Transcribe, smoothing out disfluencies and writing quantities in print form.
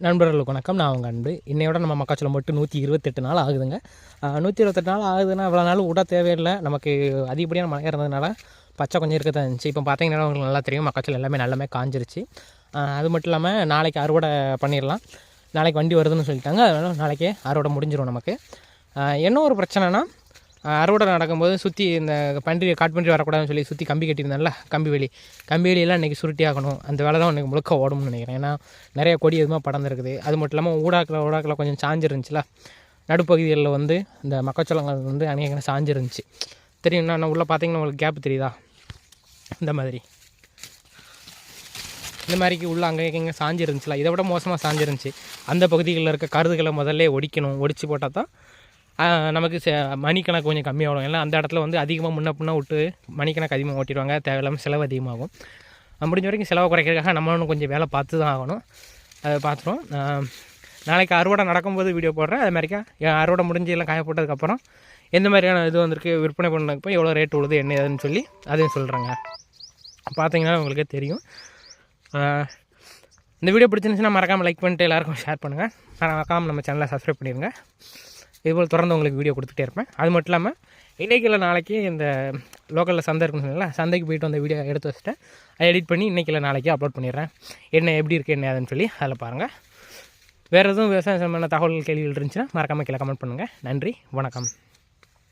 நண்பர்களுக்கு வணக்கம். நான் உங்கள் அன்பு. இன்னையோட நம்ம மக்காச்சோளம் போட்டு 128 நாள் ஆகுதுங்க. 128 நாள் ஆகுதுன்னா இவ்வளோ நாள் விட தேவையில்லை. நமக்கு அதிகப்படியான மழை இருந்ததுனால பச்சை கொஞ்சம் இருக்க தான் இருந்துச்சு. இப்போ பார்த்தீங்கன்னா உங்களுக்கு நல்லா தெரியும், மக்காச்சோளம் எல்லாமே நல்லாமே காஞ்சிருச்சு. அது மட்டும் இல்லாமல் நாளைக்கு அறுவடை பண்ணிடலாம். நாளைக்கு வண்டி வருதுன்னு சொல்லிட்டாங்க. அதனால் நாளைக்கே அறுவடை முடிஞ்சிடும் நமக்கு. என்ன ஒரு பிரச்சனைனா, அறுவடை நடக்கும்போது சுற்றி இந்த காட்டுப்பன்றி வரக்கூடாதுன்னு சொல்லி சுற்றி கம்பி கட்டியிருந்தேன்ல, கம்பி வேலியெல்லாம் இன்றைக்கி சுருட்டி ஆகணும். அந்த வேலை தான் இன்றைக்கி முழுக்க ஓடணும்னு நினைக்கிறேன். ஏன்னா நிறைய கொடி எதுவுமே படர்ந்துருக்குது. அது மட்டும் இல்லாமல் ஊடாக்கில் கொஞ்சம் சாஞ்சிருந்துச்சுல, நடுப்பகுதிகளில் வந்து இந்த மக்காச்சோளங்கள் வந்து அநேகம் சாஞ்சிருந்துச்சு. தெரியும்னா நான் உள்ளே பார்த்தீங்கன்னா உங்களுக்கு கேப் தெரியுதா, இந்த மாதிரிக்கு உள்ளே அங்கே இங்கே சாஞ்சிருந்துச்சுல, இதை விட மோசமாக சாஞ்சிருந்துச்சு. அந்த பகுதிகளில் இருக்க கருதுகளை முதல்ல ஒடிச்சு போட்டால் தான் நமக்கு மணிக்கணக்கு கொஞ்சம் கம்மியாகும். ஏன்னா அந்த இடத்துல வந்து அதிகமாக முன்ன விட்டு மணிக்கணக்கு அதிகமாக ஓட்டிடுவாங்க. தேவையில்லாமல் செலவு அதிகமாகும். முடிஞ்ச வரைக்கும் செலவை குறைக்கிறதுக்காக நம்மளும் கொஞ்சம் வேலை பார்த்து தான் ஆகணும். அதை பார்த்துருவோம். நாளைக்கு அறுவடை நடக்கும்போது வீடியோ போடுறேன். அது மாதிரிக்கா அறுவடை முடிஞ்சு எல்லாம் காய போட்டதுக்கப்புறம் எந்த மாதிரியான இது வந்திருக்கு, விற்பனை பண்ணதுக்கு எவ்வளோ ரேட் உள்ளது என்ன ஏதுன்னு சொல்லி அதையும் சொல்கிறேங்க. பார்த்தீங்கன்னா உங்களுக்கே தெரியும். இந்த வீடியோ பிடிச்சிருந்துச்சுன்னா மறக்காமல் லைக் பண்ணிட்டு எல்லாேருக்கும் ஷேர் பண்ணுங்கள். மறக்காமல் நம்ம சேனலை சப்ஸ்கிரைப் பண்ணிடுங்க. இதுபோல் தொடர்ந்து உங்களுக்கு வீடியோ கொடுத்துட்டே இருப்பேன். அது மட்டும் இல்லாமல் இன்றைக்கி இல்லை நாளைக்கு இந்த லோக்கலில் சந்தை இருக்குன்னு சொன்னீங்களா, சந்தைக்கு போய்ட்டு அந்த வீடியோ எடுத்து வச்சுட்டு அதை எடிட் பண்ணி இன்றைக்கி இல்லை நாளைக்கு அப்லோட் பண்ணிடுறேன். என்ன எப்படி இருக்குது என்ன ஏதுன்னு சொல்லி அதில் பாருங்கள். வேறு எதுவும் விவசாயம் சம்பந்தமான தகவல்கள் கேள்விகள் இருந்துச்சுன்னா மறக்காமல் கீழே கமெண்ட் பண்ணுங்கள். நன்றி, வணக்கம்.